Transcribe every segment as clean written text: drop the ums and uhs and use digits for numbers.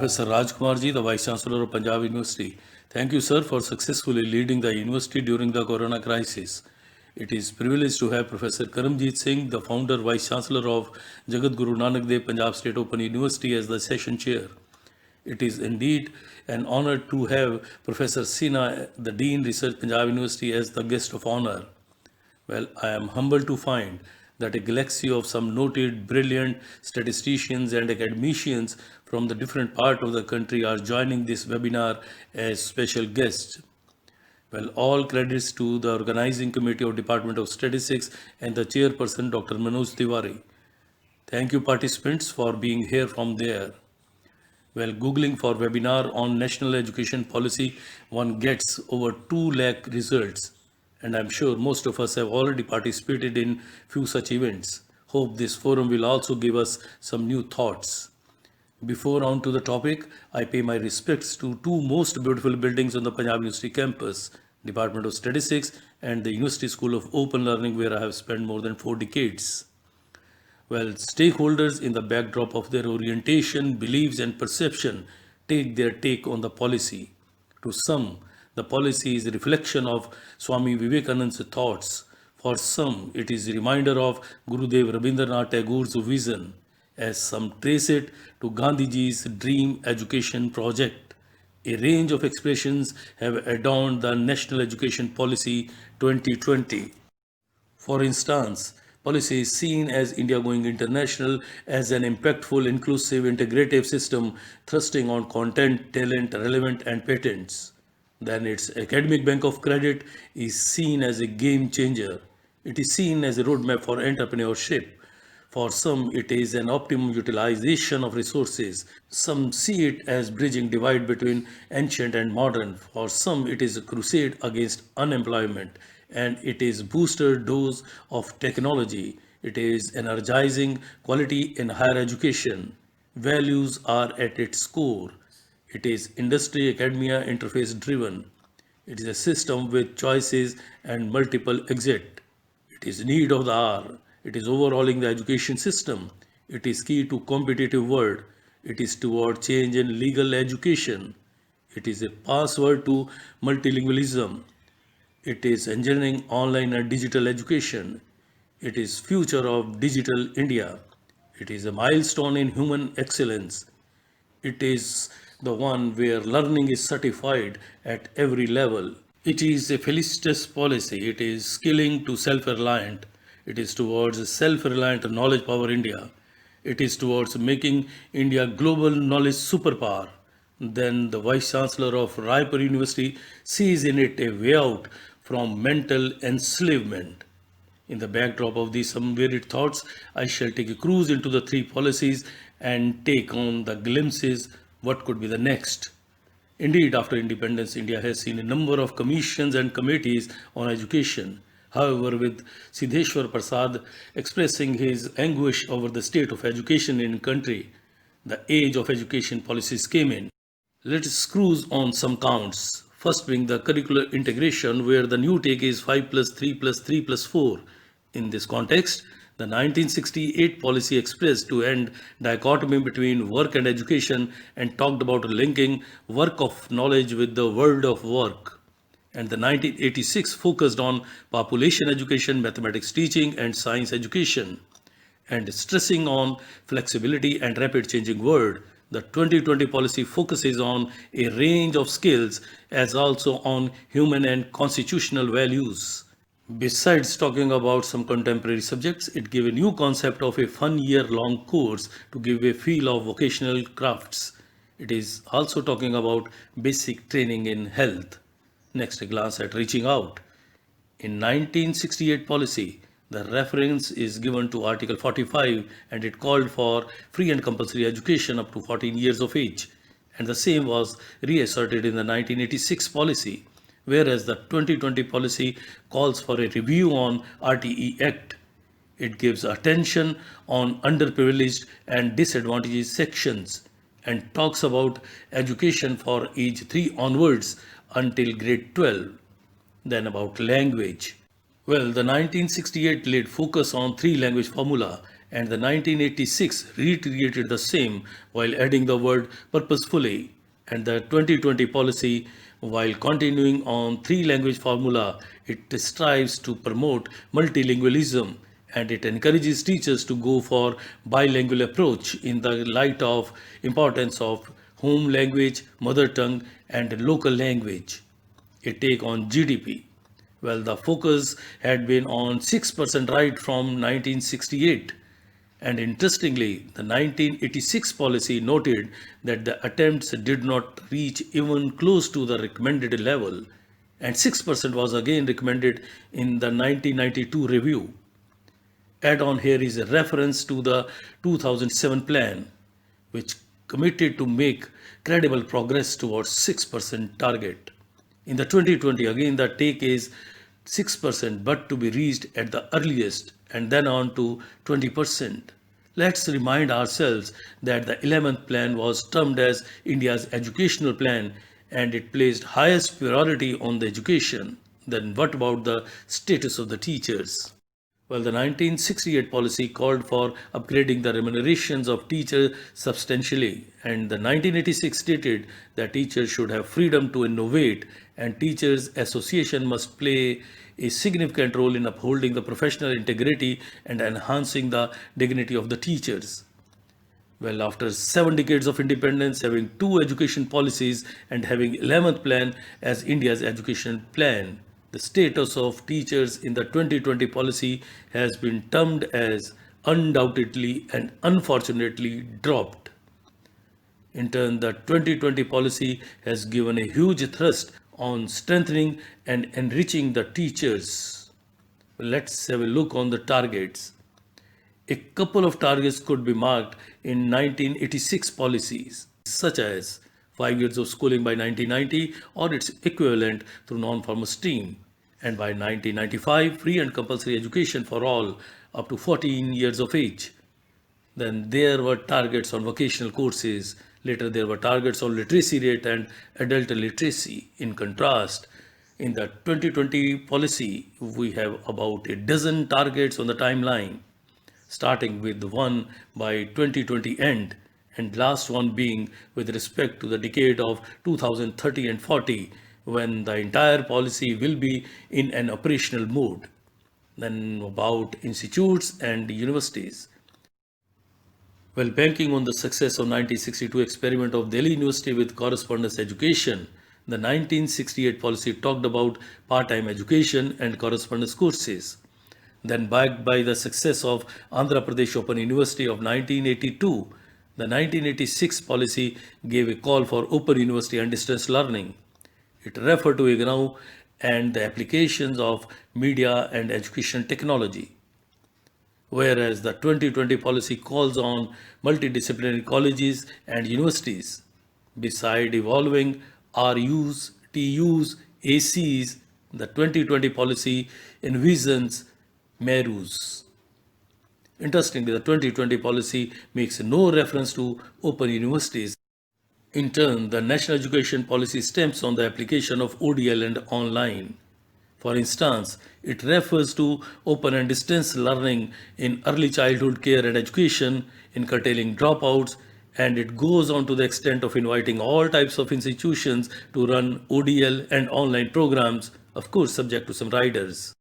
Professor Rajkumar Ji, the Vice Chancellor of Punjab University. Thank you, sir, for successfully leading the university during the corona crisis. It is privilege to have Professor Karamjit Singh, the founder, Vice Chancellor of Jagat Guru Nanak Dev Punjab State Open University, as the session chair. It is indeed an honor to have Professor Sina, the Dean Research Punjab University, as the guest of honor. Well, I am humbled to find that a galaxy of some noted, brilliant statisticians and academicians from the different part of the country are joining this webinar as special guests. Well, all credits to the organizing committee of Department of Statistics and the chairperson, Dr. Manoj Tiwari. Thank you, participants, for being here from there. Well, Googling for webinar on national education policy, one gets over 2 lakh results. And I'm sure most of us have already participated in few such events. Hope this forum will also give us some new thoughts. Before on to the topic, I pay my respects to two most beautiful buildings on the Punjab University campus, Department of Statistics and the University School of Open Learning, where I have spent more than 4 decades. Well, stakeholders in the backdrop of their orientation, beliefs and perception take their take on the policy. To some, the policy is a reflection of Swami Vivekananda's thoughts. For some, it is a reminder of Gurudev Rabindranath Tagore's vision, as some trace it to Gandhiji's dream education project. A range of expressions have adorned the National Education Policy 2020. For instance, policy is seen as India going international as an impactful, inclusive, integrative system thrusting on content, talent, relevant and patents. Then its academic bank of credit is seen as a game changer. It is seen as a roadmap for entrepreneurship. For some, it is an optimum utilization of resources. Some see it as bridging divide between ancient and modern. For some, it is a crusade against unemployment. And it is booster dose of technology. It is energizing quality in higher education. Values are at its core. It is industry academia interface driven. It is a system with choices and multiple exit. It is need of the hour. It is overhauling the education system. It is key to competitive world. It is toward change in legal education. It is a password to multilingualism. It is engineering online and digital education. It is future of digital India. It is a milestone in human excellence. It is the one where learning is certified at every level. It is a felicitous policy. It is skilling to self-reliant. It is towards a self-reliant knowledge power India. It is towards making India global knowledge superpower. Then the Vice Chancellor of Raipur University sees in it a way out from mental enslavement. In the backdrop of these some varied thoughts, I shall take a cruise into the three policies and take on the glimpses what could be the next. Indeed, after independence, India has seen a number of commissions and committees on education. However, with Siddheshwar Prasad expressing his anguish over the state of education in the country, the age of education policies came in. Let us cruise on some counts. First being the curricular integration, where the new take is 5 plus 3 plus 3 plus 4. In this context, the 1968 policy expressed to end dichotomy between work and education and talked about linking work of knowledge with the world of work. And the 1986 focused on population education, mathematics teaching and science education. And stressing on flexibility and rapid changing world, the 2020 policy focuses on a range of skills as also on human and constitutional values. Besides talking about some contemporary subjects, it gave a new concept of a fun year-long course to give a feel of vocational crafts. It is also talking about basic training in health. Next, a glance at reaching out. In 1968 policy, the reference is given to Article 45 and it called for free and compulsory education up to 14 years of age. And the same was reasserted in the 1986 policy, whereas the 2020 policy calls for a review on RTE Act. It gives attention on underprivileged and disadvantaged sections and talks about education for age 3 onwards until grade 12. Then about language. Well, the 1968 laid focus on three language formula and the 1986 reiterated the same while adding the word purposefully, and the 2020 policy, while continuing on three-language formula, it strives to promote multilingualism and it encourages teachers to go for bilingual approach in the light of importance of home language, mother tongue, and local language. A take on GDP. Well, the focus had been on 6% right from 1968. And interestingly, the 1986 policy noted that the attempts did not reach even close to the recommended level, and 6% was again recommended in the 1992 review. Add on here is a reference to the 2007 plan, which committed to make credible progress towards 6% target. In the 2020, again the take is 6%, but to be reached at the earliest and then on to 20%. Let's remind ourselves that the 11th plan was termed as India's educational plan and it placed highest priority on the education. Then what about the status of the teachers? Well, the 1968 policy called for upgrading the remunerations of teachers substantially, and the 1986 stated that teachers should have freedom to innovate, and teachers' association must play a significant role in upholding the professional integrity and enhancing the dignity of the teachers. Well, after 7 decades of independence, having two education policies and having 11th plan as India's education plan, the status of teachers in the 2020 policy has been termed as undoubtedly and unfortunately dropped. In turn, the 2020 policy has given a huge thrust on strengthening and enriching the teachers. Let's have a look on the targets. A couple of targets could be marked in 1986 policies, such as 5 years of schooling by 1990 or its equivalent through non-formal stream, and by 1995 free and compulsory education for all up to 14 years of age. Then there were targets on vocational courses. Later there were targets on literacy rate and adult literacy. In contrast, in the 2020 policy, we have about a dozen targets on the timeline, starting with one by 2020 end and last one being with respect to the decade of 2030 and 40, when the entire policy will be in an operational mode. Then about institutes and universities. Well, banking on the success of 1962 experiment of Delhi University with correspondence education, the 1968 policy talked about part-time education and correspondence courses. Then backed by the success of Andhra Pradesh Open University of 1982, the 1986 policy gave a call for open university and distance learning. It referred to IGNOU and the applications of media and education technology. Whereas the 2020 policy calls on multidisciplinary colleges and universities. Beside evolving RUs, TUs, ACs, the 2020 policy envisions MERUs. Interestingly, the 2020 policy makes no reference to open universities. In turn, the national education policy stems on the application of ODL and online. For instance, it refers to open and distance learning in early childhood care and education, in curtailing dropouts, and it goes on to the extent of inviting all types of institutions to run ODL and online programs, of course subject to some riders.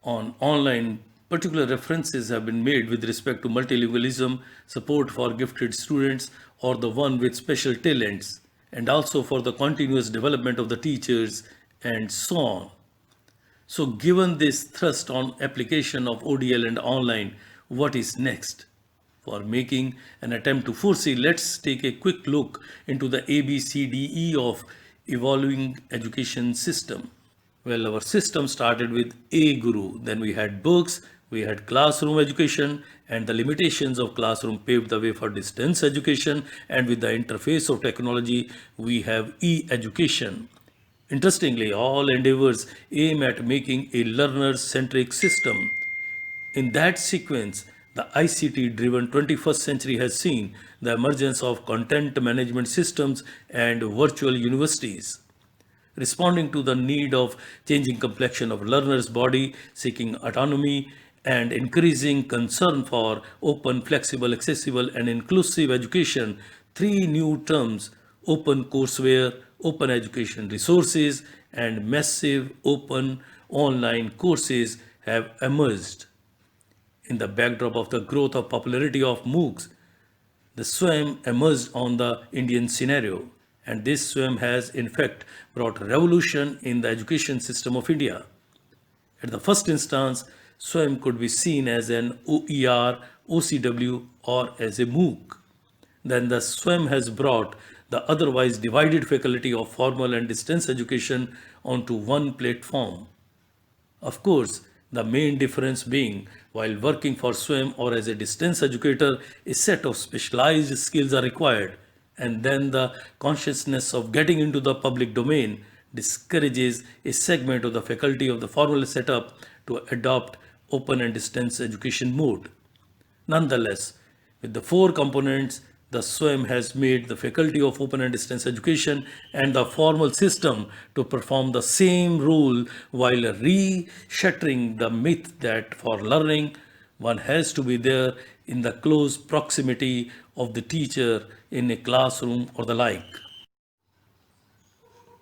On online, particular references have been made with respect to multilingualism, support for gifted students or the one with special talents, and also for the continuous development of the teachers and so on. So given this thrust on application of ODL and online, what is next? For making an attempt to foresee, let's take a quick look into the ABCDE of evolving education system. Well, our system started with A Guru, then we had books, we had classroom education, and the limitations of classroom paved the way for distance education, and with the interface of technology, we have E-education. Interestingly, all endeavors aim at making a learner-centric system. In that sequence, the ICT-driven 21st century has seen the emergence of content management systems and virtual universities. Responding to the need of changing complexion of learner's body, seeking autonomy and increasing concern for open, flexible, accessible, and inclusive education, three new terms: open courseware, open education resources, and massive open online courses have emerged. In the backdrop of the growth of popularity of MOOCs, the SWAM emerged on the Indian scenario, and this SWAM has in fact brought revolution in the education system of India. At the first instance, SWAM could be seen as an OER, OCW, or as a MOOC. Then the SWAM has brought the otherwise divided faculty of formal and distance education onto one platform. Of course, the main difference being while working for SWAM or as a distance educator, a set of specialized skills are required, and then the consciousness of getting into the public domain discourages a segment of the faculty of the formal setup to adopt open and distance education mode. Nonetheless, with the four components, the SWAM has made the faculty of open and distance education and the formal system to perform the same role while re-shattering the myth that for learning, one has to be there in the close proximity of the teacher in a classroom or the like.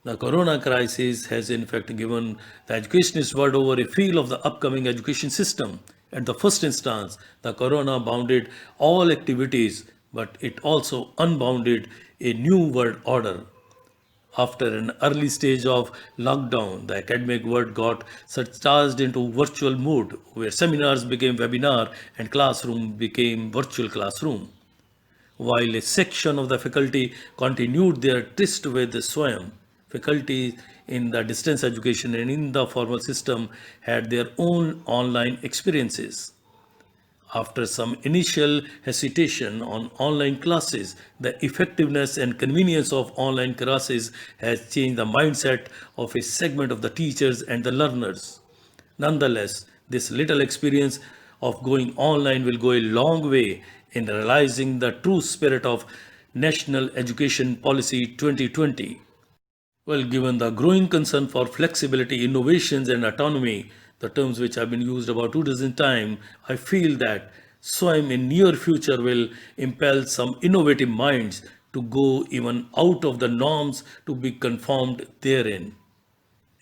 The corona crisis has in fact given the educationist world over a feel of the upcoming education system. At the first instance, the corona bounded all activities, but it also unbounded a new world order. After an early stage of lockdown, the academic world got surcharged into virtual mode, where seminars became webinar and classroom became virtual classroom. While a section of the faculty continued their tryst with the SWAM, faculty in the distance education and in the formal system had their own online experiences. After some initial hesitation on online classes, the effectiveness and convenience of online classes has changed the mindset of a segment of the teachers and the learners. Nonetheless, this little experience of going online will go a long way in realizing the true spirit of National Education Policy 2020. Well, given the growing concern for flexibility, innovations, and autonomy, the terms which have been used about 2 dozen times, I feel that SWAM in near future will impel some innovative minds to go even out of the norms to be conformed therein.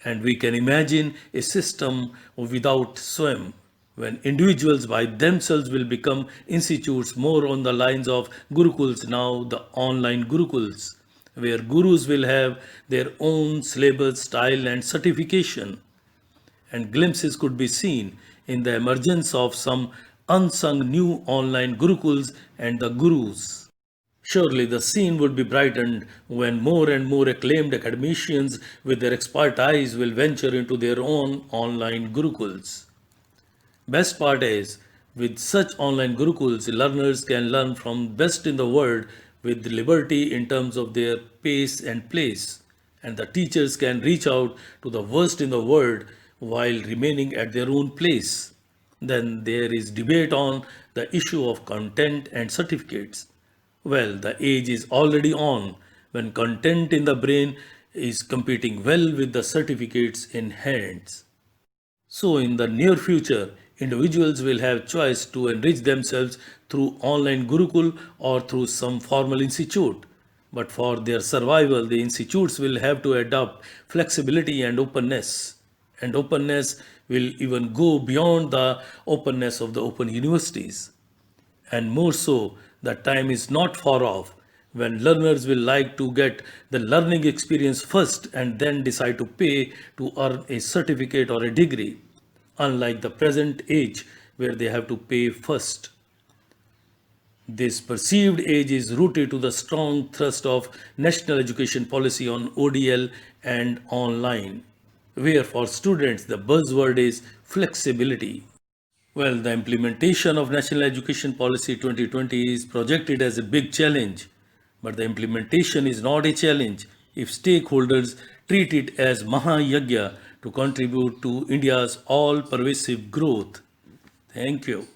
And we can imagine a system without SWAM, when individuals by themselves will become institutes more on the lines of Gurukuls, now the online Gurukuls, where gurus will have their own syllabus, style, and certification. And glimpses could be seen in the emergence of some unsung new online Gurukuls and the gurus. Surely the scene would be brightened when more and more acclaimed academicians with their expertise will venture into their own online Gurukuls. Best part is, with such online Gurukuls, learners can learn from best in the world with liberty in terms of their pace and place, and the teachers can reach out to the worst in the world while remaining at their own place. Then there is debate on the issue of content and certificates. Well, the age is already on when content in the brain is competing well with the certificates in hands. So, in the near future, individuals will have choice to enrich themselves through online Gurukul or through some formal institute. But for their survival, the institutes will have to adopt flexibility and openness. And openness will even go beyond the openness of the open universities. And more so, the time is not far off when learners will like to get the learning experience first and then decide to pay to earn a certificate or a degree, unlike the present age where they have to pay first. This perceived age is rooted to the strong thrust of national education policy on ODL and online, where for students the buzzword is flexibility. Well, the implementation of National Education Policy 2020 is projected as a big challenge, but the implementation is not a challenge if stakeholders treat it as Mahayagya to contribute to India's all-pervasive growth. Thank you.